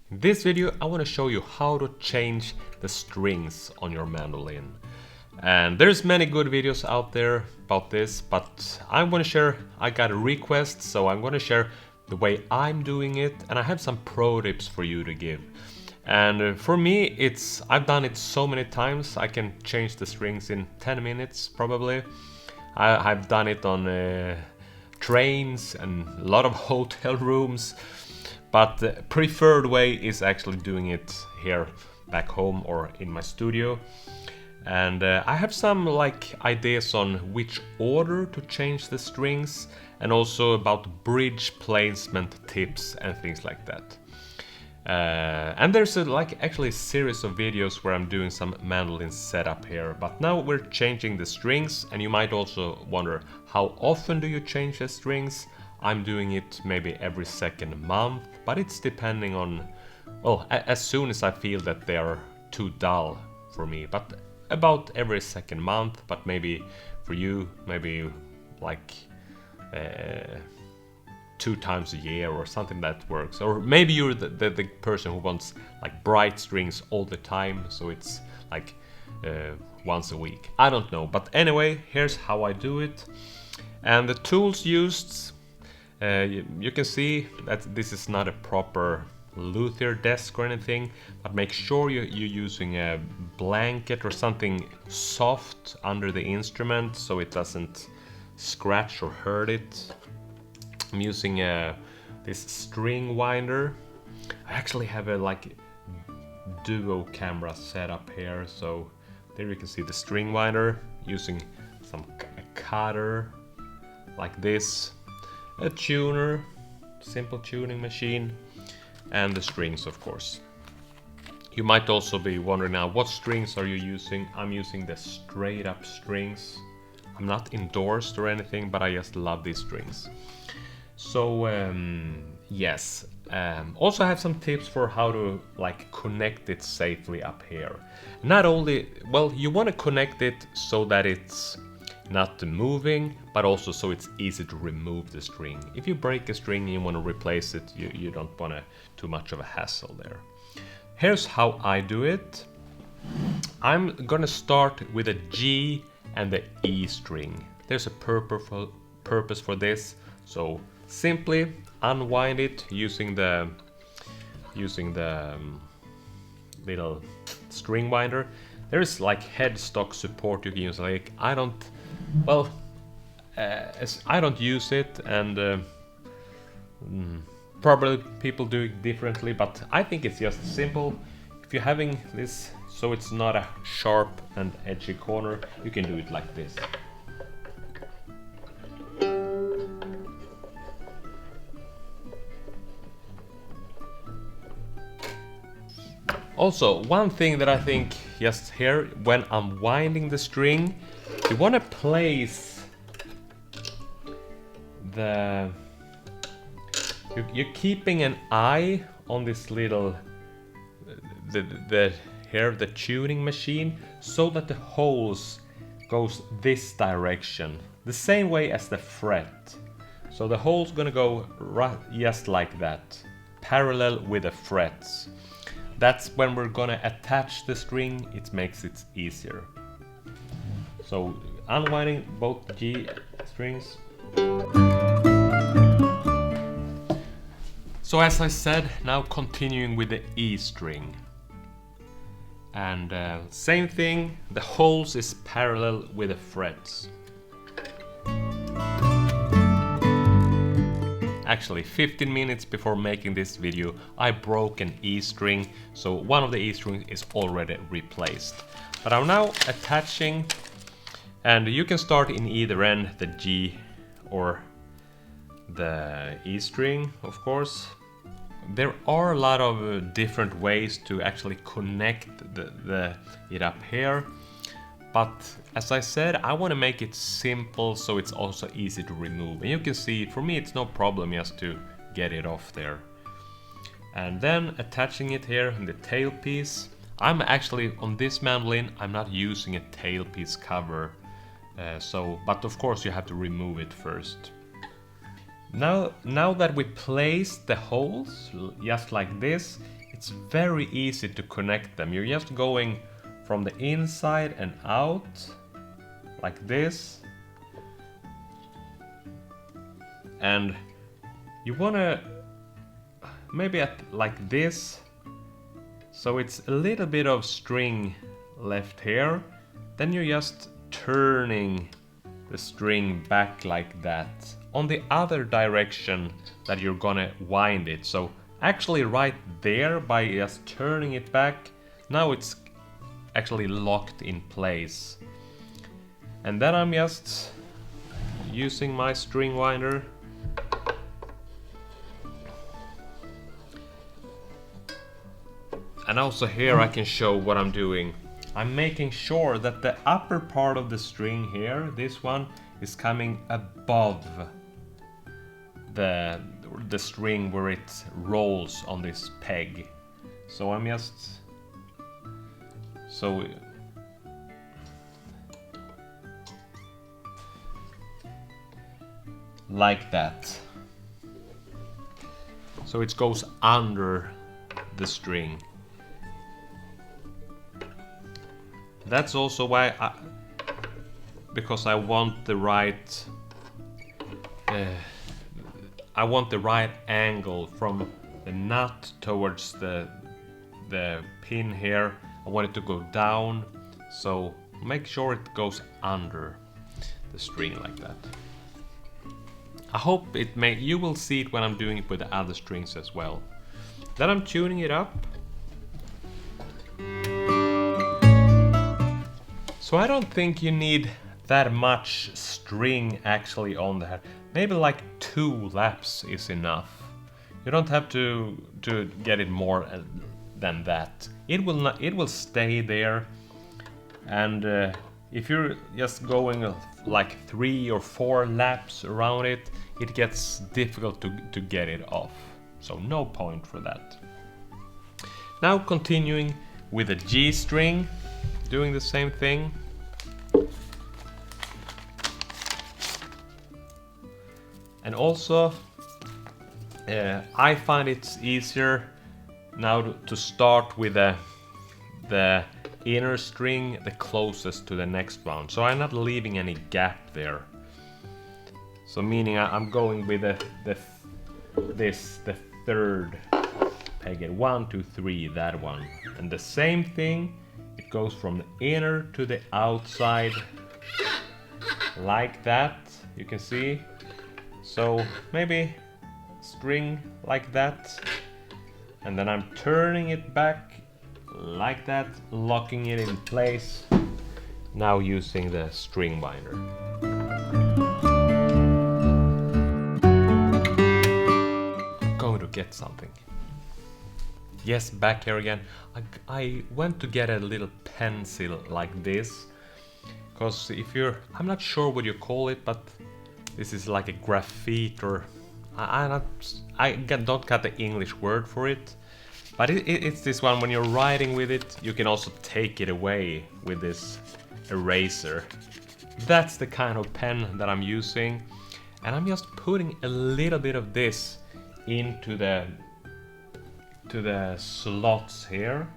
In this video I want to show you how to change the strings on your mandolin. And there's many good videos out there about this, but I'm going to share, I got a request, so I'm going to share the way I'm doing it, and I have some pro tips for you to give. And for me, I've done it so many times, I can change the strings in 10 minutes probably. I've done it on trains and a lot of hotel rooms, but the preferred way is actually doing it here back home or in my studio. And I have some ideas on which order to change the strings, and also about bridge placement tips and things like that. And there's actually a series of videos where I'm doing some mandolin setup here, but now we're changing the strings, and you might also wonder, how often do you change the strings? I'm doing it maybe every second month, but it's depending on, well, as soon as I feel that they are too dull for me, but about every second month. But maybe for you, maybe like 2 times a year or something that works. Or maybe you're the person who wants like bright strings all the time, so it's like once a week. I don't know, but anyway, here's how I do it. And the tools used, you can see that this is not a proper luthier desk or anything, but make sure you're using a blanket or something soft under the instrument so it doesn't scratch or hurt it. I'm using this string winder. I actually have a duo camera set up here, so there you can see the string winder, using a cutter like this, a tuner, simple tuning machine, and the strings, of course. You might also be wondering now, what strings are you using? I'm using the straight up strings. I'm not endorsed or anything, but I just love these strings. So yes, also I have some tips for how to connect it safely up here. Not only, well, you want to connect it so that it's not moving, but also so it's easy to remove the string. If you break a string and you want to replace it, you don't want too much of a hassle there. Here's how I do it. I'm gonna start with a G and the E string. There's a purpose for this, so simply unwind it using the little string winder. There is headstock support you can use. I don't use it, and probably people do it differently, but I think it's just simple. If you're having this so it's not a sharp and edgy corner, you can do it like this. Also, one thing that I think just here, when I'm winding the string, you want to place you're keeping an eye on this little the tuning machine, so that the holes goes this direction, the same way as the fret. So the hole's gonna go right just like that, parallel with the frets. That's when we're gonna attach the string, it makes it easier. So unwinding both G strings. So as I said, now continuing with the E string. And same thing, the holes is parallel with the frets. Actually, 15 minutes before making this video, I broke an E string, so one of the E strings is already replaced. But I'm now attaching, and you can start in either end, the G or the E string, of course. There are a lot of different ways to actually connect it up here, but as I said, I want to make it simple so it's also easy to remove. And you can see, for me it's no problem just to get it off there. And then attaching it here in the tailpiece. I'm actually, on this mandolin, I'm not using a tailpiece cover, but of course you have to remove it first. Now that we place the holes just like this, it's very easy to connect them. You're just going from the inside and out like this, and you wanna maybe at like this, so it's a little bit of string left here. Then you're just turning the string back like that on the other direction that you're gonna wind it. So actually right there, by just turning it back, now it's actually locked in place. And then I'm just using my string winder and also here I can show what I'm doing. I'm making sure that the upper part of the string here, this one, is coming above the string where it rolls on this peg. So I'm just like that. So it goes under the string. That's also why because I want the right angle from the nut towards the pin here. I want it to go down, so make sure it goes under the string like that. I hope you will see it when I'm doing it with the other strings as well. Then I'm tuning it up. So I don't think you need that much string actually on there. Maybe like 2 laps is enough. You don't have to get it more than that. It will stay there, and if you're just going like 3 or 4 laps around it, it gets difficult to get it off. So no point for that. Now continuing with the G string, doing the same thing. And also I find it's easier now to start with the inner string the closest to the next one, so I'm not leaving any gap there. So meaning I'm going with the third peg, 1, 2, 3, that one. And the same thing, it goes from the inner to the outside like that, you can see. So maybe string like that, and then I'm turning it back like that, locking it in place, now using the string binder. I'm going to get something. Yes, back here again. I went to get a little pencil like this, because I'm not sure what you call it, but this is like a graphite, or I don't got the English word for it, but it's this one. When you're writing with it, you can also take it away with this eraser. That's the kind of pen that I'm using, and I'm just putting a little bit of this into the slots here.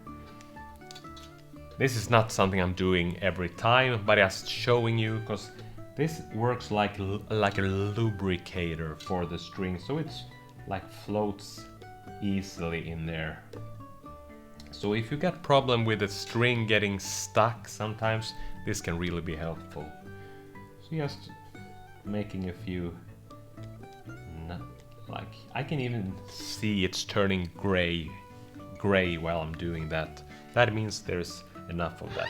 This is not something I'm doing every time, but just showing you, because this works like a lubricator for the string, so it's like floats easily in there. So if you got problem with the string getting stuck, sometimes this can really be helpful. So just making a few, like I can even see it's turning gray while I'm doing that. That means there's enough of that.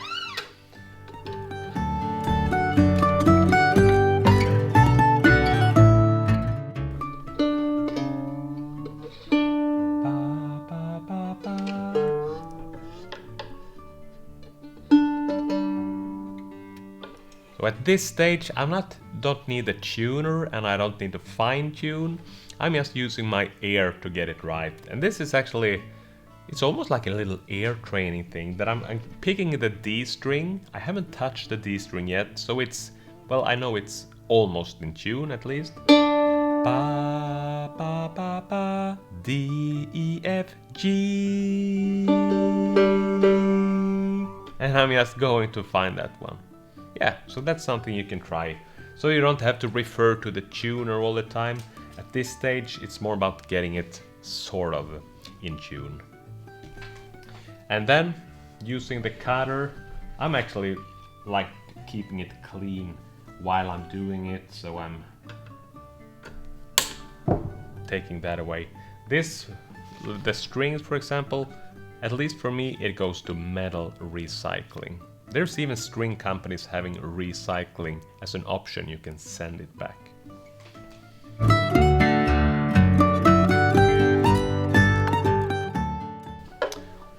So at this stage I don't need a tuner, and I don't need to fine tune. I'm just using my ear to get it right. And this is actually, it's almost like a little ear training thing, that I'm picking the D string. I haven't touched the D string yet, so it's, well, I know it's almost in tune at least. Ba ba ba ba D E F G. And I'm just going to find that one. Yeah, so that's something you can try. So you don't have to refer to the tuner all the time. At this stage, it's more about getting it sort of in tune. And then, using the cutter, I'm actually like keeping it clean while I'm doing it, so I'm taking that away. The strings, for example, at least for me, it goes to metal recycling. There's even string companies having recycling as an option. You can send it back.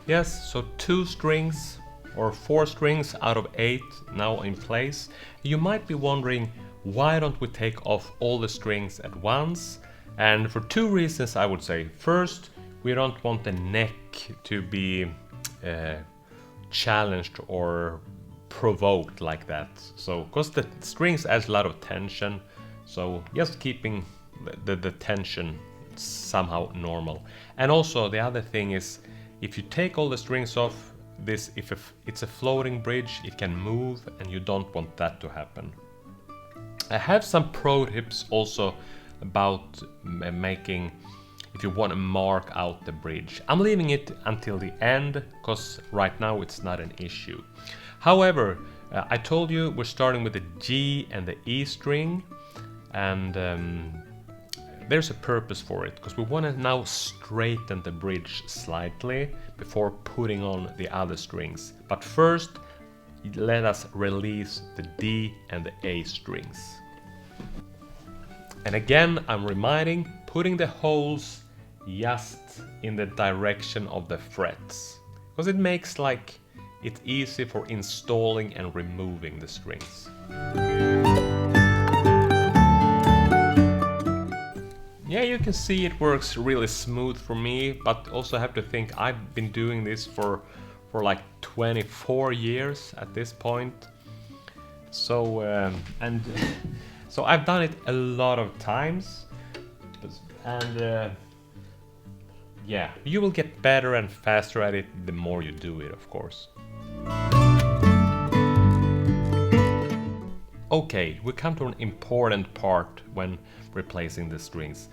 Yes, so 2 strings or 4 strings out of 8 now in place. You might be wondering, why don't we take off all the strings at once? And for 2 reasons, I would say. First, we don't want the neck to be challenged or provoked like that. So, because the strings adds a lot of tension, so just keeping the tension somehow normal. And also the other thing is, if you take all the strings off, if it's a floating bridge, it can move, and you don't want that to happen. I have some pro tips also about making, if you want to mark out the bridge. I'm leaving it until the end, because right now it's not an issue. However, I told you we're starting with the G and the E string, and there's a purpose for it, because we want to now straighten the bridge slightly before putting on the other strings. But first, let us release the D and the A strings. And again, I'm reminding, putting the holes just in the direction of the frets, because it makes it easy for installing and removing the strings. Yeah, you can see it works really smooth for me, but also have to think I've been doing this for like 24 years at this point. So and so I've done it a lot of times, and yeah, you will get better and faster at it the more you do it, of course. Okay, we come to an important part when replacing the strings.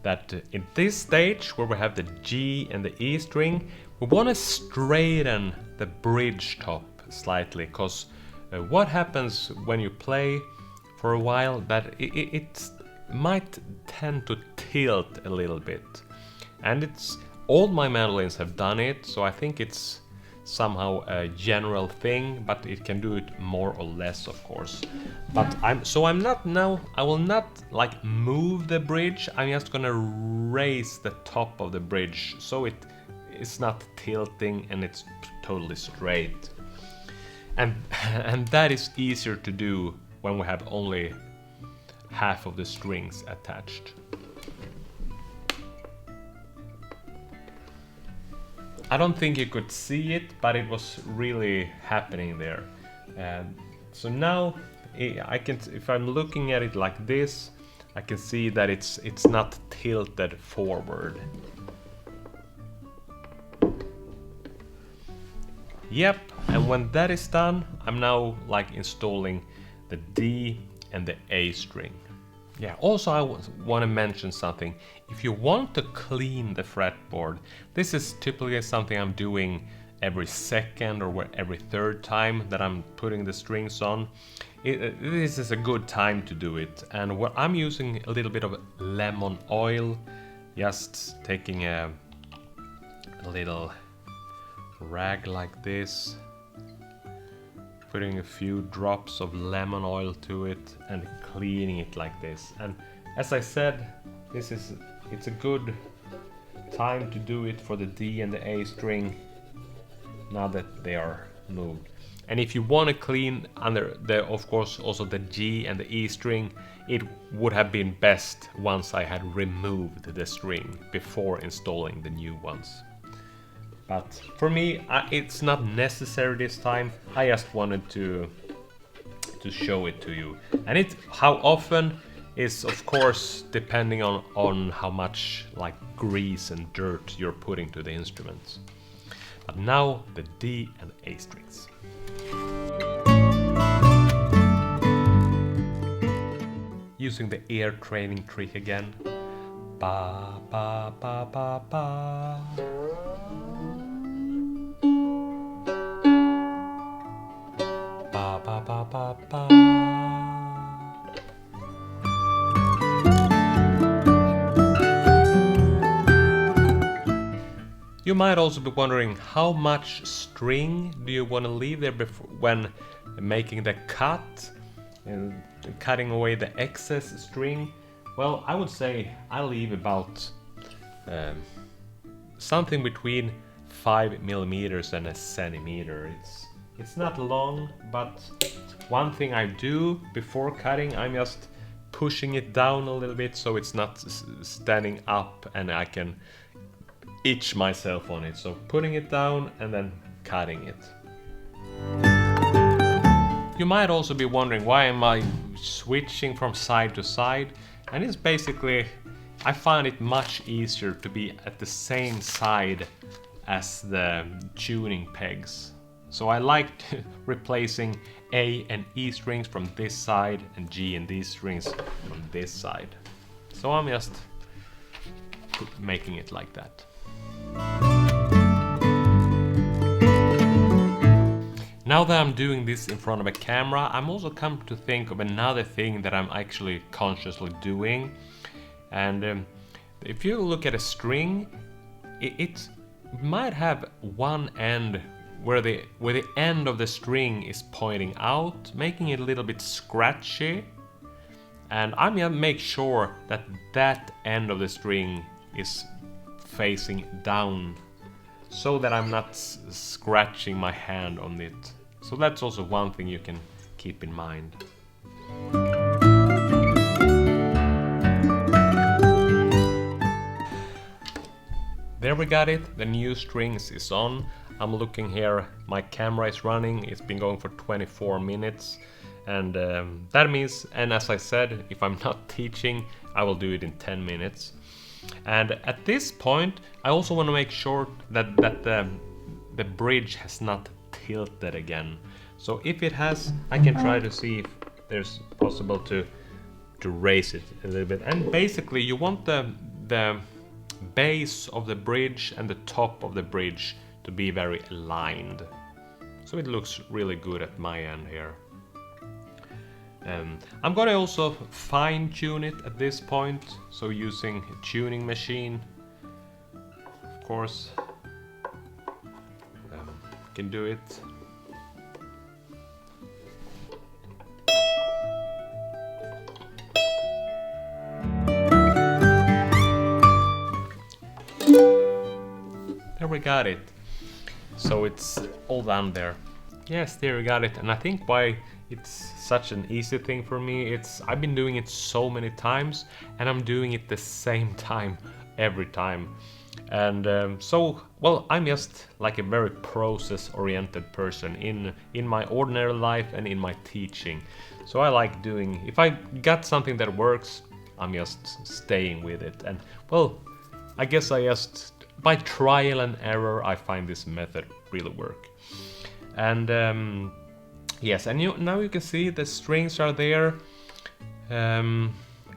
That in this stage, where we have the G and the E string, we want to straighten the bridge top slightly, because what happens when you play for a while, that it might tend to tilt a little bit. And all my mandolins have done it, so I think it's somehow a general thing, but it can do it more or less, of course. But I will not like move the bridge. I'm just gonna raise the top of the bridge so it's not tilting and it's totally straight. And that is easier to do when we have only half of the strings attached. I don't think you could see it, but it was really happening there. So now I can, if I'm looking at it like this, I can see that it's not tilted forward. Yep, and when that is done, I'm now like installing the D and the A string. Yeah, also I want to mention something. If you want to clean the fretboard, this is typically something I'm doing every second or every third time that I'm putting the strings on. This is a good time to do it. And what I'm using a little bit of lemon oil, just taking a little rag like this, putting a few drops of lemon oil to it and cleaning it like this. And as I said, it's a good time to do it for the D and the A string now that they are moved. And if you want to clean under of course also the G and the E string, it would have been best once I had removed the string before installing the new ones. But for me, it's not necessary this time. I just wanted to show it to you. And how often is of course depending on how much like grease and dirt you're putting to the instruments. But now the D and A strings. Using the ear training trick again. Ba ba ba ba ba. Ba ba ba ba ba. You might also be wondering how much string do you want to leave there before when making the cut and cutting away the excess string. Well, I would say I leave about something between 5 millimeters and a centimeter. It's not long, but one thing I do before cutting, I'm just pushing it down a little bit so it's not standing up and I can itch myself on it. So putting it down and then cutting it. You might also be wondering why am I switching from side to side, and it's basically I find it much easier to be at the same side as the tuning pegs. So I like replacing A and E strings from this side and G and D strings from this side. So I'm just making it like that. Now that I'm doing this in front of a camera, I'm also come to think of another thing that I'm actually consciously doing. And if you look at a string, it might have one end where the end of the string is pointing out, making it a little bit scratchy. And I'm gonna make sure that that end of the string is facing down, so that I'm not scratching my hand on it. So that's also one thing you can keep in mind. There we got it, the new strings is on. I'm looking here, my camera is running, it's been going for 24 minutes. And that means, and as I said, if I'm not teaching, I will do it in 10 minutes. And at this point, I also want to make sure that the bridge has not tilted again. So if it has, I can try to see if there's possible to raise it a little bit. And basically, you want the base of the bridge and the top of the bridge to be very aligned. So it looks really good at my end here. I'm gonna also fine tune it at this point, so using a tuning machine, of course, can do it. There we got it. So it's all down there. Yes, there we got it. And I think why it's such an easy thing for me, I've been doing it so many times and I'm doing it the same time every time. And so, well, I'm just like a very process-oriented person in my ordinary life and in my teaching. So I like doing, if I got something that works, I'm just staying with it. And well, I guess by trial and error, I find this method really work. And yes, and now you can see the strings are there.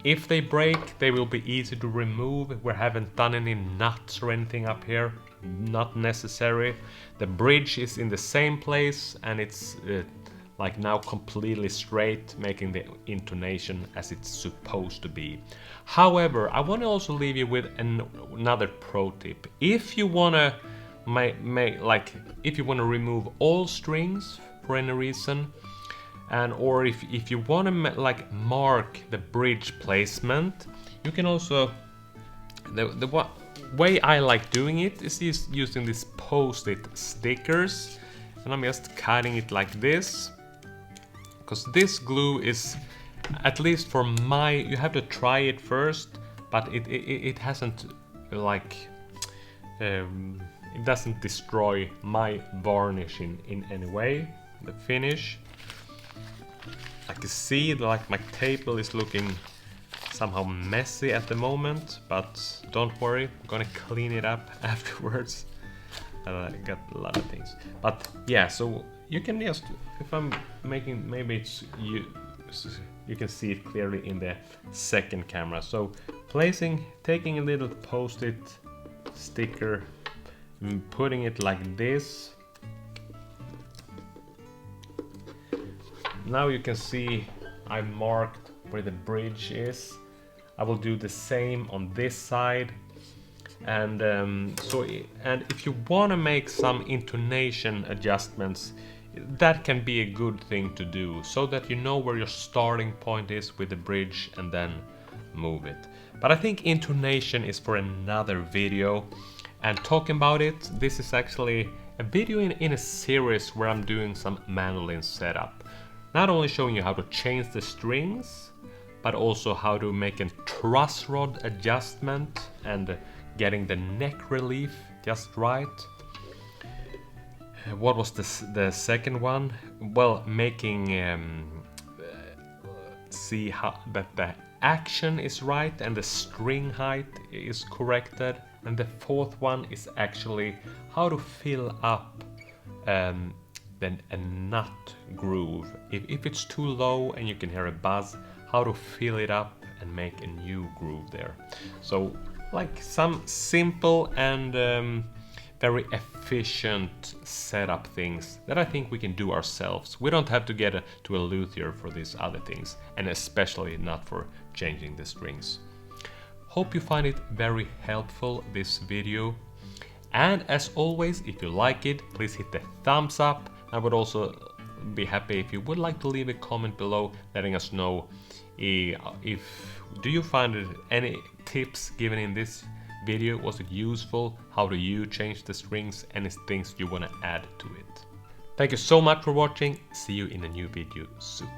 If they break, they will be easy to remove. We haven't done any nuts or anything up here, not necessary. The bridge is in the same place and it's like now completely straight, making the intonation as it's supposed to be. However, I want to also leave you with another pro tip. If you want to if you want to remove all strings for any reason, and or if you want to mark the bridge placement, you can also, the way I like doing it is using these post-it stickers, and I'm just cutting it like this, because this glue is, at least for you have to try it first, but it hasn't it doesn't destroy my varnish in any way, the finish. I can see like my table is looking somehow messy at the moment, but don't worry, I'm gonna clean it up afterwards. I got a lot of things, but yeah, so you can just, if I'm making, maybe it's you can see it clearly in the second camera. So taking a little post-it sticker, putting it like this. Now you can see I marked where the bridge is. I will do the same on this side. And and if you want to make some intonation adjustments, that can be a good thing to do, so that you know where your starting point is with the bridge and then move it. But I think intonation is for another video. And talking about it, this is actually a video in a series where I'm doing some mandolin setup. Not only showing you how to change the strings, but also how to make a truss rod adjustment and getting the neck relief just right. What was the second one? Well, making see how that the action is right and the string height is corrected. And the fourth one is actually how to fill up then a nut groove. If it's too low and you can hear a buzz, how to fill it up and make a new groove there. So like some simple and very efficient setup things that I think we can do ourselves. We don't have to get to a luthier for these other things, and especially not for changing the strings. Hope you find it very helpful, this video. And as always, if you like it, please hit the thumbs up. I would also be happy if you would like to leave a comment below letting us know if do you find any tips given in this video, was it useful? How do you change the strings? Any things you want to add to it? Thank you so much for watching. See you in a new video soon.